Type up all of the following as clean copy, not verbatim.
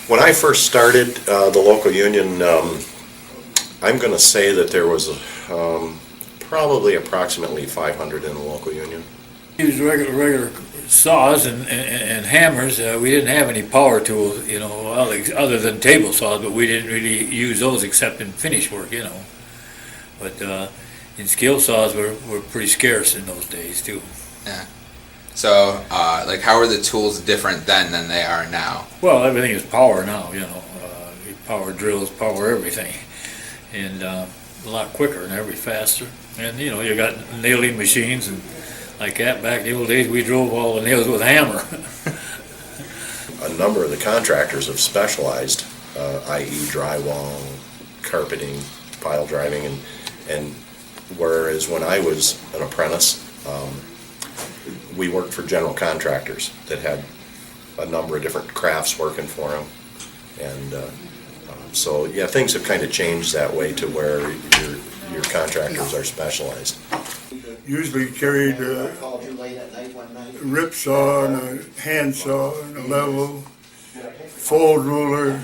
When I first started the local union, I'm going to say that there was probably approximately 500 in the local union. Use regular saws and hammers. We didn't have any power tools, other than table saws, but we didn't really use those except in finish work, But and skill saws were pretty scarce in those days too. Yeah. So, how are the tools different then than they are now? Well, everything is power now, power drills, power everything, and a lot quicker and every faster. And you got nailing machines and like that. Back in the old days, we drove all the nails with a hammer. A number of the contractors have specialized, i.e. drywall, carpeting, pile driving, and whereas when I was an apprentice, we worked for general contractors that had a number of different crafts working for them, and so yeah, things have kind of changed that way to where your contractors are specialized. Usually carried a rip saw and a hand saw and a level, fold ruler,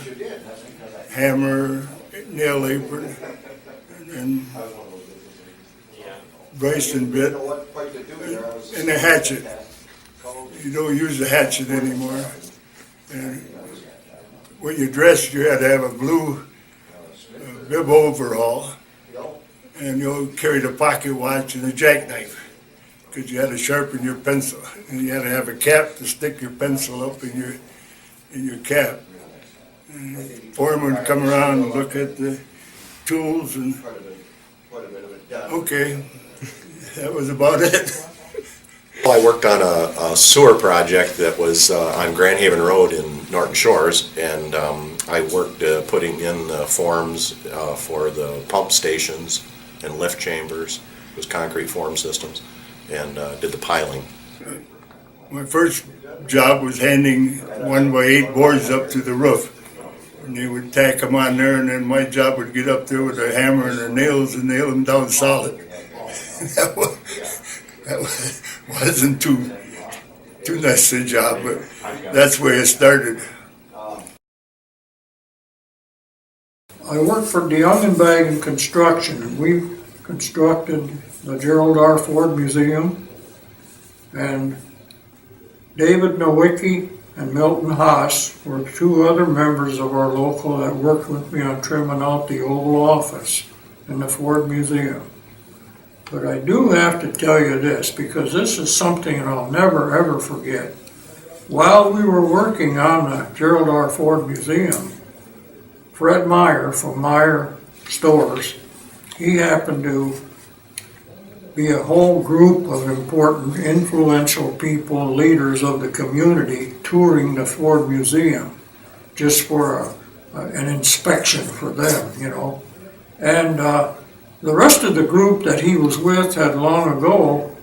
hammer, nail apron, and bracing bit, and a hatchet. You don't use the hatchet anymore. And when you dressed, you had to have a blue bib overall, and you carried a pocket watch and a jackknife, because you had to sharpen your pencil, and you had to have a cap to stick your pencil up in your cap. And the foreman would come around and look at the tools, and okay, that was about it. Well, I worked on a sewer project that was on Grand Haven Road in Norton Shores, and I worked putting in the forms for the pump stations and lift chambers. It was concrete form systems, and did the piling. My first job was handing 1x8 boards up to the roof, and they would tack them on there, and then my job would get up there with a hammer and the nails and nail them down solid. that wasn't too nice a job, but that's where it started. I worked for DeYoung and Bag in construction, and we constructed the Gerald R. Ford Museum, and David Nowicki and Milton Haas were two other members of our local that worked with me on trimming out the Oval Office in the Ford Museum. But I do have to tell you this, because this is something that I'll never ever forget. While we were working on the Gerald R. Ford Museum, Fred Meyer from Meyer Stores, he happened to be a whole group of important, influential people, leaders of the community, touring the Ford Museum just for an inspection for them, And the rest of the group that he was with had long ago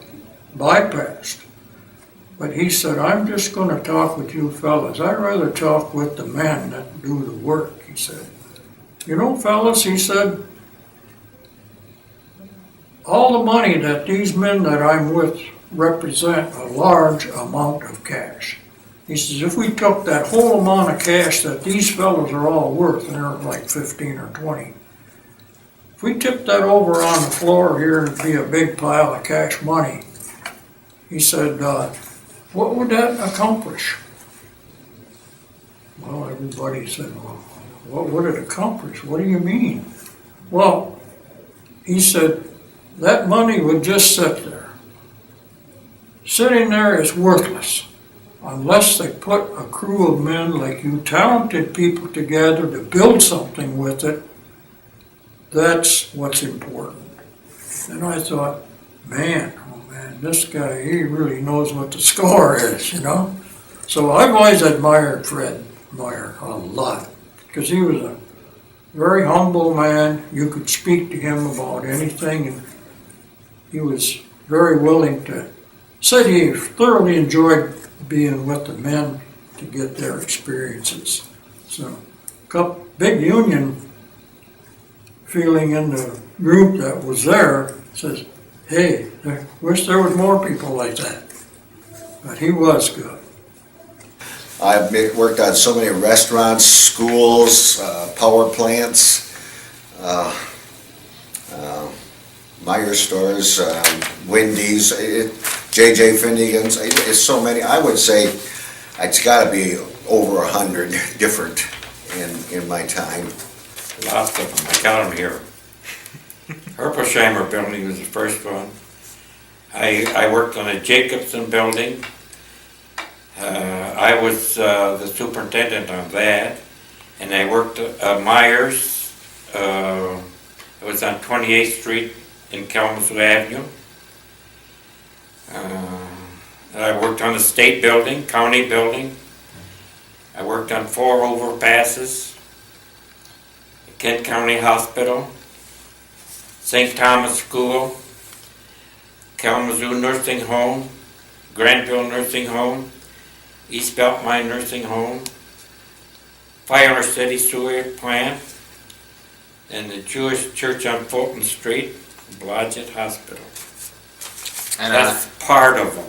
bypassed. But he said, I'm just going to talk with you fellas. I'd rather talk with the men that do the work, he said. Fellas, he said, all the money that these men that I'm with represent a large amount of cash. He says, if we took that whole amount of cash that these fellas are all worth, and they're like 15 or 20, if we tipped that over on the floor here, it'd be a big pile of cash money. He said, what would that accomplish? Well, everybody said, well, what would it accomplish? What do you mean? Well, he said, that money would just sit there. Sitting there is worthless unless they put a crew of men like you talented people together to build something with it. That's what's important. And I thought, man, this guy, he really knows what the score is, So I've always admired Fred Meyer a lot, because he was a very humble man. You could speak to him about anything, and he was very willing to, said he thoroughly enjoyed being with the men to get their experiences. So, big union feeling in the group that was there says, hey, I wish there was more people like that. But he was good. worked on so many restaurants, schools, power plants, Meyer stores, Wendy's, J.J. Finnegan's, it's so many. I would say it's gotta be over 100 different in my time. Lots of them, I count them here. Herpelsheimer building was the first one. I worked on a Jacobson building. I was the superintendent on that. And I worked at Myers. I was on 28th Street in Kalamazoo Avenue. I worked on the state building, county building. I worked on 4 overpasses. Kent County Hospital, St. Thomas School, Kalamazoo Nursing Home, Granville Nursing Home, East Beltline Nursing Home, Fire City Sewer Plant, and the Jewish Church on Fulton Street, Blodgett Hospital. And That's part of them.